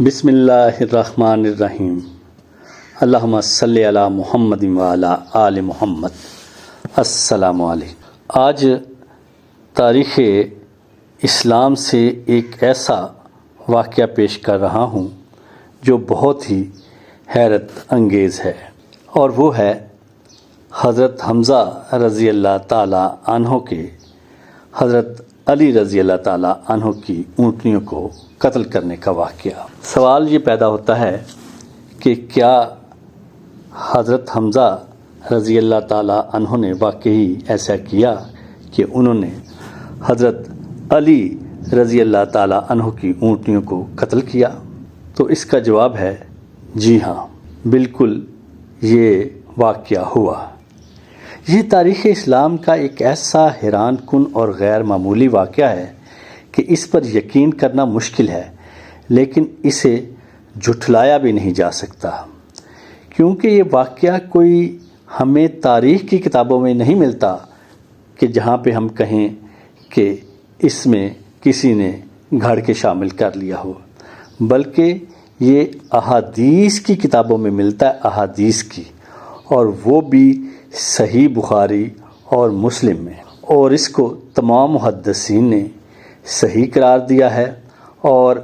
بسم اللہ الرحمن الرحیم۔ اللہم صلی علی محمد وعلی آل محمد۔ السلام علیکم۔ آج تاریخ اسلام سے ایک ایسا واقعہ پیش کر رہا ہوں جو بہت ہی حیرت انگیز ہے، اور وہ ہے حضرت حمزہ رضی اللہ تعالی عنہ کے حضرت علی رضی اللہ تعالی عنہ کی اونٹنیوں کو قتل کرنے کا واقعہ۔ سوال یہ پیدا ہوتا ہے کہ کیا حضرت حمزہ رضی اللہ تعالی عنہ نے واقعی ایسا کیا کہ انہوں نے حضرت علی رضی اللہ تعالی عنہ کی اونٹنیوں کو قتل کیا؟ تو اس کا جواب ہے جی ہاں، بالکل یہ واقعہ ہوا۔ یہ تاریخ اسلام کا ایک ایسا حیران کن اور غیر معمولی واقعہ ہے کہ اس پر یقین کرنا مشکل ہے، لیکن اسے جھٹلایا بھی نہیں جا سکتا، کیونکہ یہ واقعہ کوئی ہمیں تاریخ کی کتابوں میں نہیں ملتا کہ جہاں پہ ہم کہیں کہ اس میں کسی نے گھڑ کے شامل کر لیا ہو، بلکہ یہ احادیث کی کتابوں میں ملتا ہے، احادیث کی، اور وہ بھی صحیح بخاری اور مسلم میں، اور اس کو تمام محدثین نے صحیح قرار دیا ہے، اور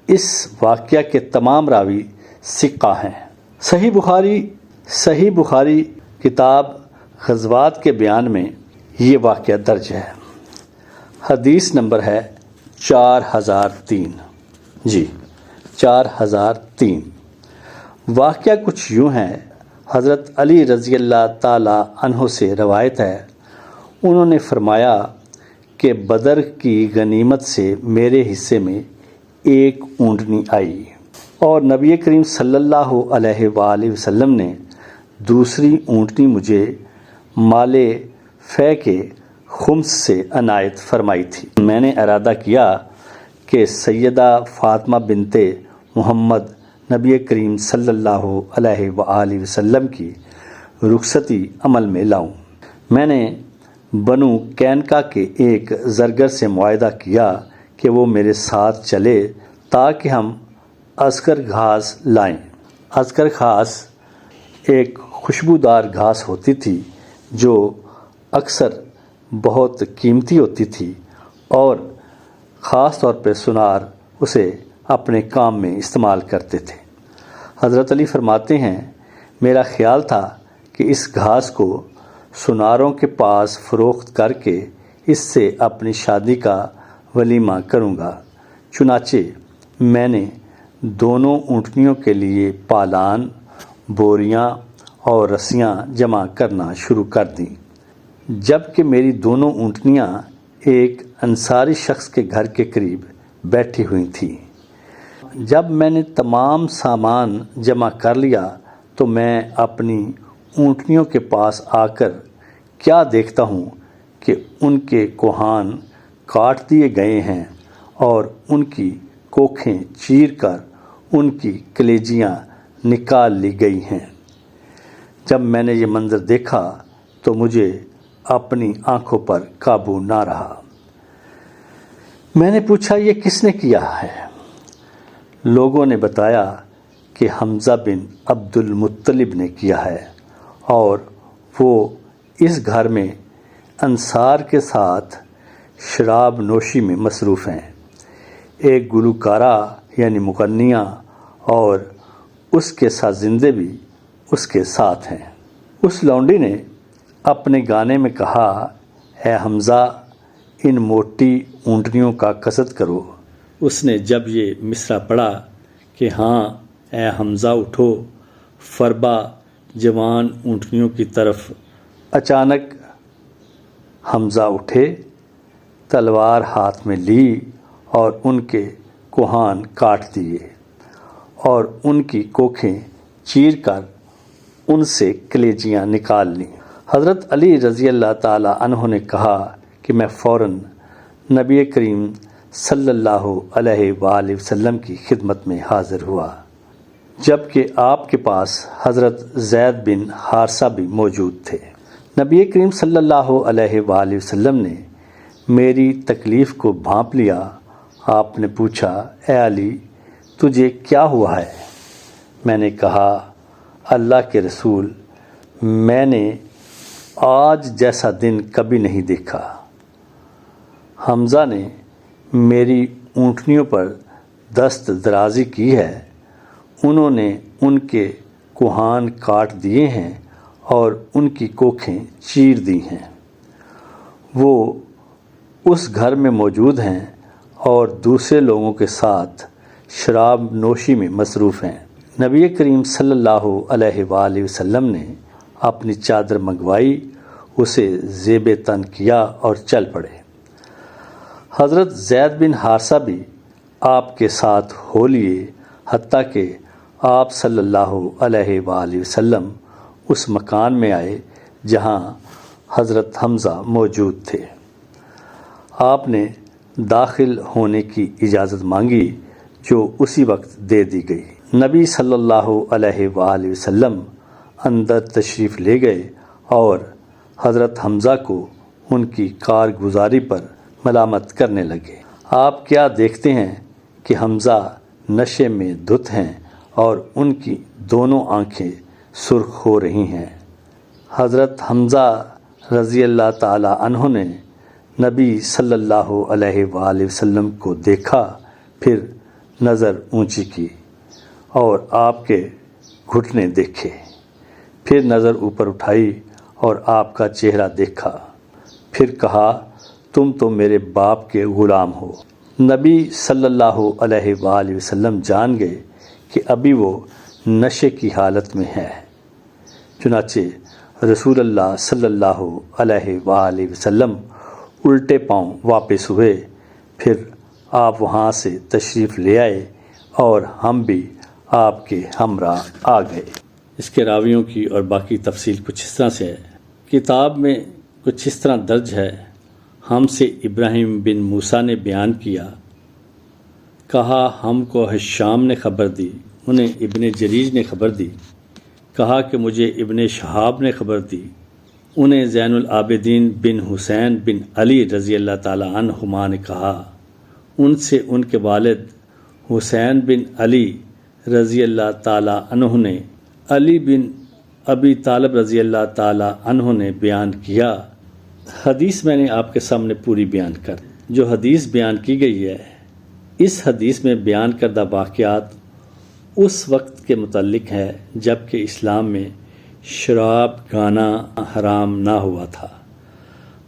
اس واقعہ کے تمام راوی ثقہ ہیں۔ صحیح بخاری کتاب غزوات کے بیان میں یہ واقعہ درج ہے۔ حدیث نمبر ہے 4003۔ جی 4003۔ واقعہ کچھ یوں ہے، حضرت علی رضی اللہ تعالی عنہ سے روایت ہے، انہوں نے فرمایا کہ بدر کی غنیمت سے میرے حصے میں ایک اونٹنی آئی، اور نبی کریم صلی اللہ علیہ وآلہ وسلم نے دوسری اونٹنی مجھے مال فے کے خمس سے عنایت فرمائی تھی۔ میں نے ارادہ کیا کہ سیدہ فاطمہ بنت محمد نبی کریم صلی اللہ علیہ وآلہ وسلم کی رخصتی عمل میں لاؤں۔ میں نے بنو کینکا کے ایک زرگر سے معاہدہ کیا کہ وہ میرے ساتھ چلے تاکہ ہم ازکر گھاس لائیں۔ ازکر گھاس ایک خوشبودار گھاس ہوتی تھی جو اکثر بہت قیمتی ہوتی تھی، اور خاص طور پہ سنار اسے اپنے کام میں استعمال کرتے تھے۔ حضرت علی فرماتے ہیں، میرا خیال تھا کہ اس گھاس کو سناروں کے پاس فروخت کر کے اس سے اپنی شادی کا ولیمہ کروں گا، چنانچہ میں نے دونوں اونٹنیوں کے لیے پالان، بوریاں اور رسیاں جمع کرنا شروع کر دیں، جب کہ میری دونوں اونٹنیاں ایک انصاری شخص کے گھر کے قریب بیٹھی ہوئی تھیں۔ جب میں نے تمام سامان جمع کر لیا تو میں اپنی اونٹنیوں کے پاس آ کر کیا دیکھتا ہوں کہ ان کے کوہان کاٹ دیے گئے ہیں اور ان کی کوکھیں چیر کر ان کی کلیجیاں نکال لی گئی ہیں۔ جب میں نے یہ منظر دیکھا تو مجھے اپنی آنکھوں پر قابو نہ رہا۔ میں نے پوچھا، یہ کس نے کیا ہے؟ لوگوں نے بتایا کہ حمزہ بن عبد المطلب نے کیا ہے، اور وہ اس گھر میں انصار کے ساتھ شراب نوشی میں مصروف ہیں۔ ایک گلوکارہ یعنی مغنیہ اور اس کے سازندے بھی اس کے ساتھ ہیں۔ اس لونڈی نے اپنے گانے میں کہا، اے حمزہ، ان موٹی اونٹنیوں کا قصد کرو۔ اس نے جب یہ مصرع پڑھا کہ ہاں اے حمزہ اٹھو، فربا جوان اونٹنیوں کی طرف، اچانک حمزہ اٹھے، تلوار ہاتھ میں لی اور ان کے کوہان کاٹ دیے اور ان کی کوکھیں چیر کر ان سے کلیجیاں نکال لیں۔ حضرت علی رضی اللہ تعالی عنہ نے کہا کہ میں فوراً نبی کریم صلی اللہ علیہ وآلہ وسلم کی خدمت میں حاضر ہوا، جبکہ آپ کے پاس حضرت زید بن حارثہ بھی موجود تھے۔ نبی کریم صلی اللہ علیہ وآلہ وسلم نے میری تکلیف کو بھانپ لیا۔ آپ نے پوچھا، اے علی، تجھے کیا ہوا ہے؟ میں نے کہا اللہ کے رسول، میں نے آج جیسا دن کبھی نہیں دیکھا۔ حمزہ نے میری اونٹنیوں پر دست درازی کی ہے، انہوں نے ان کے کوہان کاٹ دیے ہیں اور ان کی کوکھیں چیر دی ہیں۔ وہ اس گھر میں موجود ہیں اور دوسرے لوگوں کے ساتھ شراب نوشی میں مصروف ہیں۔ نبی کریم صلی اللہ علیہ وآلہ وسلم نے اپنی چادر منگوائی، اسے زیب تن کیا اور چل پڑے۔ حضرت زید بن حارثہ بھی آپ کے ساتھ ہو لیے، حتیٰ کہ آپ صلی اللہ علیہ وآلہ وسلم اس مکان میں آئے جہاں حضرت حمزہ موجود تھے۔ آپ نے داخل ہونے کی اجازت مانگی جو اسی وقت دے دی گئی۔ نبی صلی اللہ علیہ وآلہ وسلم اندر تشریف لے گئے اور حضرت حمزہ کو ان کی کارگزاری پر ملامت کرنے لگے۔ آپ کیا دیکھتے ہیں کہ حمزہ نشے میں دھت ہیں اور ان کی دونوں آنکھیں سرخ ہو رہی ہیں۔ حضرت حمزہ رضی اللہ تعالی عنہ نے نبی صلی اللہ علیہ وآلہ وسلم کو دیکھا، پھر نظر اونچی کی اور آپ کے گھٹنے دیکھے، پھر نظر اوپر اٹھائی اور آپ کا چہرہ دیکھا، پھر کہا تم تو میرے باپ کے غلام ہو۔ نبی صلی اللہ علیہ وآلہ وسلم جان گئے کہ ابھی وہ نشے کی حالت میں ہے، چنانچہ رسول اللہ صلی اللہ علیہ وآلہ وسلم الٹے پاؤں واپس ہوئے، پھر آپ وہاں سے تشریف لے آئے اور ہم بھی آپ کے ہمراہ آ گئے۔ اس کے راویوں کی اور باقی تفصیل کچھ اس طرح سے ہے۔ کتاب میں کچھ اس طرح درج ہے، ہم سے ابراہیم بن موسیٰ نے بیان کیا، کہا ہم کو ہشام نے خبر دی، انہیں ابن جریج نے خبر دی، کہا کہ مجھے ابن شہاب نے خبر دی، انہیں زین العابدین بن حسین بن علی رضی اللہ تعالی عنہما نے کہا، ان سے ان کے والد حسین بن علی رضی اللہ تعالی عنہ نے علی بن ابی طالب رضی اللہ تعالی عنہ نے بیان کیا۔ حدیث میں نے آپ کے سامنے پوری بیان کر، جو حدیث بیان کی گئی ہے، اس حدیث میں بیان کردہ واقعات اس وقت کے متعلق ہے جب کہ اسلام میں شراب گانا حرام نہ ہوا تھا۔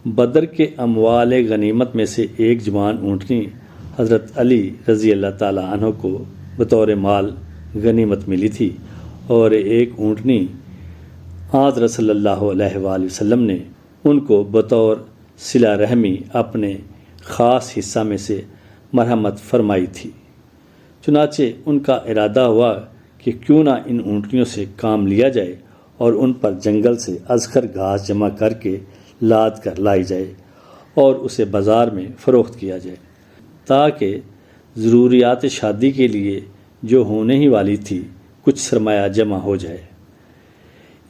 بدر کے اموال غنیمت میں سے ایک جوان اونٹنی حضرت علی رضی اللہ تعالی عنہ کو بطور مال غنیمت ملی تھی، اور ایک اونٹنی حضرت صلی اللہ علیہ وآلہ وسلم نے ان کو بطور صلہ رحمی اپنے خاص حصہ میں سے مرحمت فرمائی تھی۔ چنانچہ ان کا ارادہ ہوا کہ کیوں نہ ان اونٹنیوں سے کام لیا جائے اور ان پر جنگل سے ازخر گھاس جمع کر کے لاد کر لائی جائے اور اسے بازار میں فروخت کیا جائے، تاکہ ضروریات شادی کے لیے جو ہونے ہی والی تھی کچھ سرمایہ جمع ہو جائے۔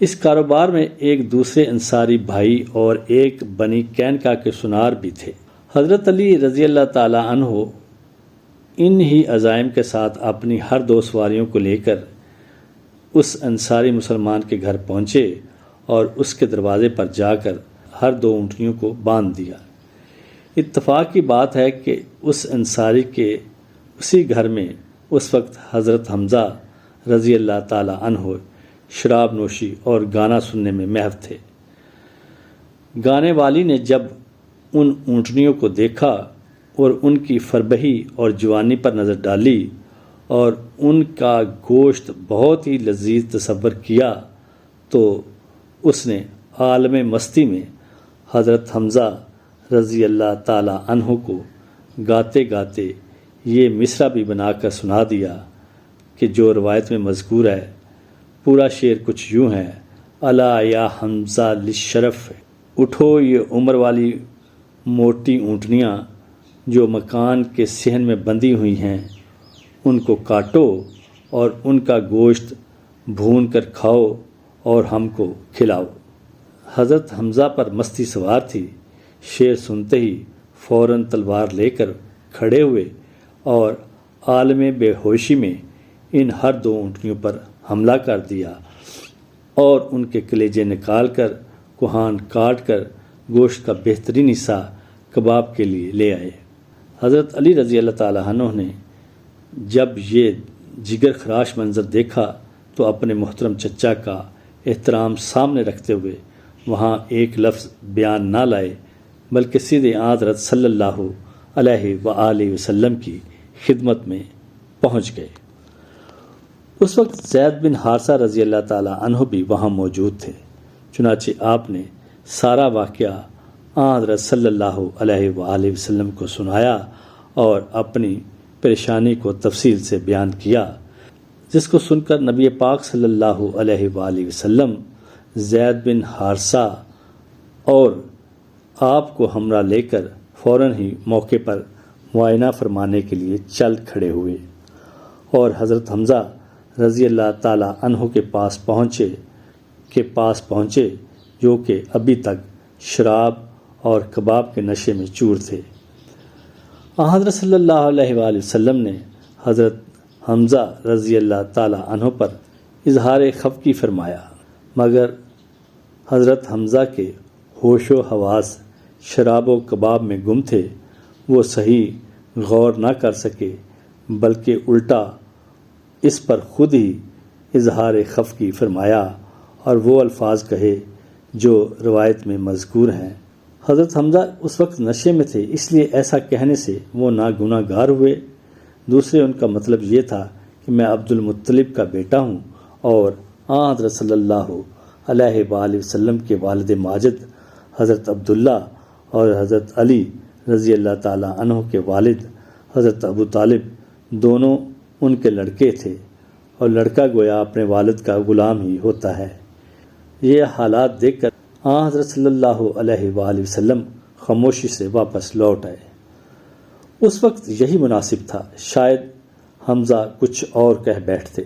اس کاروبار میں ایک دوسرے انصاری بھائی اور ایک بنی کینکا کے سنار بھی تھے۔ حضرت علی رضی اللہ تعالی عنہ ان ہی عزائم کے ساتھ اپنی ہر دو سواریوں کو لے کر اس انصاری مسلمان کے گھر پہنچے اور اس کے دروازے پر جا کر ہر دو اونٹنیوں کو باندھ دیا۔ اتفاق کی بات ہے کہ اس انصاری کے اسی گھر میں اس وقت حضرت حمزہ رضی اللہ تعالی عنہ شراب نوشی اور گانا سننے میں محو تھے۔ گانے والی نے جب ان اونٹنیوں کو دیکھا اور ان کی فربہی اور جوانی پر نظر ڈالی اور ان کا گوشت بہت ہی لذیذ تصور کیا، تو اس نے عالم مستی میں حضرت حمزہ رضی اللہ تعالی عنہ کو گاتے گاتے یہ مصرع بھی بنا کر سنا دیا کہ جو روایت میں مذکور ہے۔ پورا شعر کچھ یوں ہے: الا یا حمزہ للشرف، اٹھو یہ عمر والی موٹی اونٹنیاں جو مکان کے صحن میں بندھی ہوئی ہیں، ان کو کاٹو اور ان کا گوشت بھون کر کھاؤ اور ہم کو کھلاؤ۔ حضرت حمزہ پر مستی سوار تھی، شعر سنتے ہی فوراً تلوار لے کر کھڑے ہوئے اور عالم بے ہوشی میں ان ہر دو اونٹنیوں پر حملہ کر دیا اور ان کے کلیجے نکال کر کوہان کاٹ کر گوشت کا بہترین حصہ کباب کے لیے لے آئے۔ حضرت علی رضی اللہ تعالیٰ عنہ نے جب یہ جگر خراش منظر دیکھا تو اپنے محترم چچا کا احترام سامنے رکھتے ہوئے وہاں ایک لفظ بیان نہ لائے بلکہ سیدھے حضرت صلی اللہ علیہ وآلہ وسلم کی خدمت میں پہنچ گئے۔ اس وقت زید بن حارثہ رضی اللہ تعالیٰ عنہ بھی وہاں موجود تھے، چنانچہ آپ نے سارا واقعہ حضرت صلی اللہ علیہ وآلہ وسلم کو سنایا اور اپنی پریشانی کو تفصیل سے بیان کیا، جس کو سن کر نبی پاک صلی اللہ علیہ وآلہ وسلم زید بن حارثہ اور آپ کو ہمراہ لے کر فوراً ہی موقع پر معائنہ فرمانے کے لیے چل کھڑے ہوئے اور حضرت حمزہ رضی اللہ تعالیٰ عنہ کے پاس پہنچے جو کہ ابھی تک شراب اور کباب کے نشے میں چور تھے۔ حضرت صلی اللہ علیہ وآلہ وسلم نے حضرت حمزہ رضی اللہ تعالیٰ عنہ پر اظہار خفقی فرمایا، مگر حضرت حمزہ کے ہوش و حواس شراب و کباب میں گم تھے۔ وہ صحیح غور نہ کر سکے بلکہ الٹا اس پر خود ہی اظہار خفقی فرمایا اور وہ الفاظ کہے جو روایت میں مذکور ہیں۔ حضرت حمزہ اس وقت نشے میں تھے، اس لیے ایسا کہنے سے وہ ناگناہ گار ہوئے۔ دوسرے ان کا مطلب یہ تھا کہ میں عبد المطلب کا بیٹا ہوں اور حضرت صلی اللہ علیہ وآلہ وسلم کے والد ماجد حضرت عبداللہ اور حضرت علی رضی اللہ تعالیٰ عنہ کے والد حضرت ابو طالب دونوں ان کے لڑکے تھے اور لڑکا گویا اپنے والد کا غلام ہی ہوتا ہے۔ یہ حالات دیکھ کر حضرت صلی اللہ علیہ وآلہ وسلم خاموشی سے واپس لوٹ آئے۔ اس وقت یہی مناسب تھا، شاید حمزہ کچھ اور کہہ بیٹھتے۔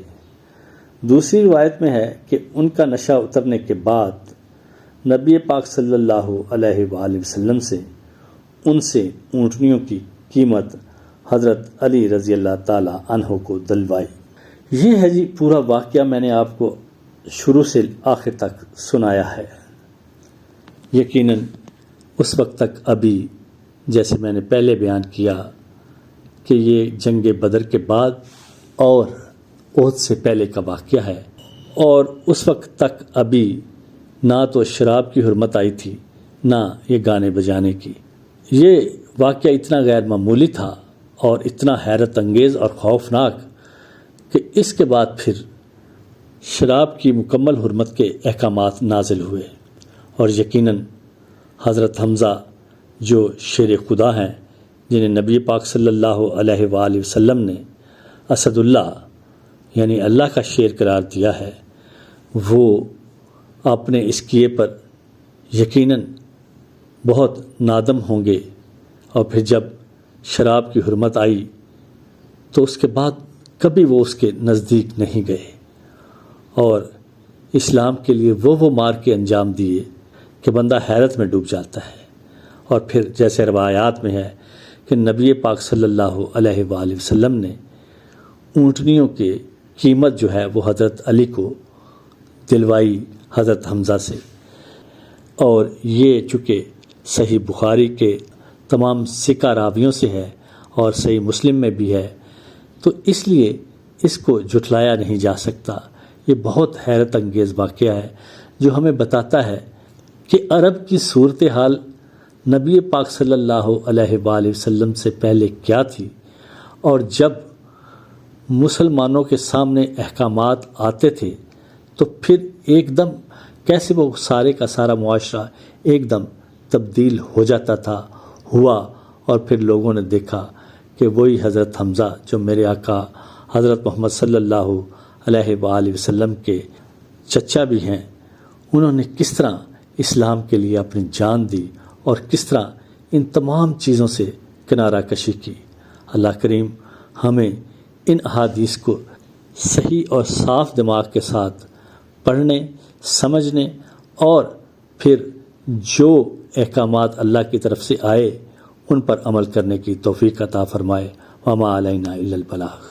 دوسری روایت میں ہے کہ ان کا نشہ اترنے کے بعد نبی پاک صلی اللہ علیہ وآلہ وسلم ان سے اونٹنیوں کی قیمت حضرت علی رضی اللہ تعالیٰ عنہ کو دلوائی۔ یہ ہے جی پورا واقعہ، میں نے آپ کو شروع سے آخر تک سنایا ہے۔ یقیناً اس وقت تک ابھی جیسے میں نے پہلے بیان کیا کہ یہ جنگ بدر کے بعد اور احد سے پہلے کا واقعہ ہے، اور اس وقت تک ابھی نہ تو شراب کی حرمت آئی تھی نہ یہ گانے بجانے کی۔ یہ واقعہ اتنا غیر معمولی تھا اور اتنا حیرت انگیز اور خوفناک کہ اس کے بعد پھر شراب کی مکمل حرمت کے احکامات نازل ہوئے، اور یقیناً حضرت حمزہ جو شیر خدا ہیں، جنہیں نبی پاک صلی اللہ علیہ وآلہ وسلم نے اسد اللہ یعنی اللہ کا شیر قرار دیا ہے، وہ اپنے اس کیے پر یقیناً بہت نادم ہوں گے، اور پھر جب شراب کی حرمت آئی تو اس کے بعد کبھی وہ اس کے نزدیک نہیں گئے اور اسلام کے لیے وہ مار کے انجام دیے کہ بندہ حیرت میں ڈوب جاتا ہے۔ اور پھر جیسے روایات میں ہے کہ نبی پاک صلی اللہ علیہ وآلہ وسلم نے اونٹنیوں کی قیمت جو ہے وہ حضرت علی کو دلوائی حضرت حمزہ سے، اور یہ چونکہ صحیح بخاری کے تمام سکہ راویوں سے ہے اور صحیح مسلم میں بھی ہے، تو اس لیے اس کو جھٹلایا نہیں جا سکتا۔ یہ بہت حیرت انگیز واقعہ ہے جو ہمیں بتاتا ہے کہ عرب کی صورتحال نبی پاک صلی اللہ علیہ وآلہ وسلم سے پہلے کیا تھی، اور جب مسلمانوں کے سامنے احکامات آتے تھے تو پھر ایک دم کیسے وہ سارے کا سارا معاشرہ ایک دم تبدیل ہو جاتا تھا، ہوا، اور پھر لوگوں نے دیکھا کہ وہی حضرت حمزہ جو میرے آقا حضرت محمد صلی اللہ علیہ وآلہ وسلم کے چچا بھی ہیں، انہوں نے کس طرح اسلام کے لیے اپنی جان دی اور کس طرح ان تمام چیزوں سے کنارہ کشی کی۔ اللہ کریم ہمیں ان احادیث کو صحیح اور صاف دماغ کے ساتھ پڑھنے، سمجھنے اور پھر جو احکامات اللہ کی طرف سے آئے ان پر عمل کرنے کی توفیق عطا فرمائے۔ وما علینا الا البلاغ۔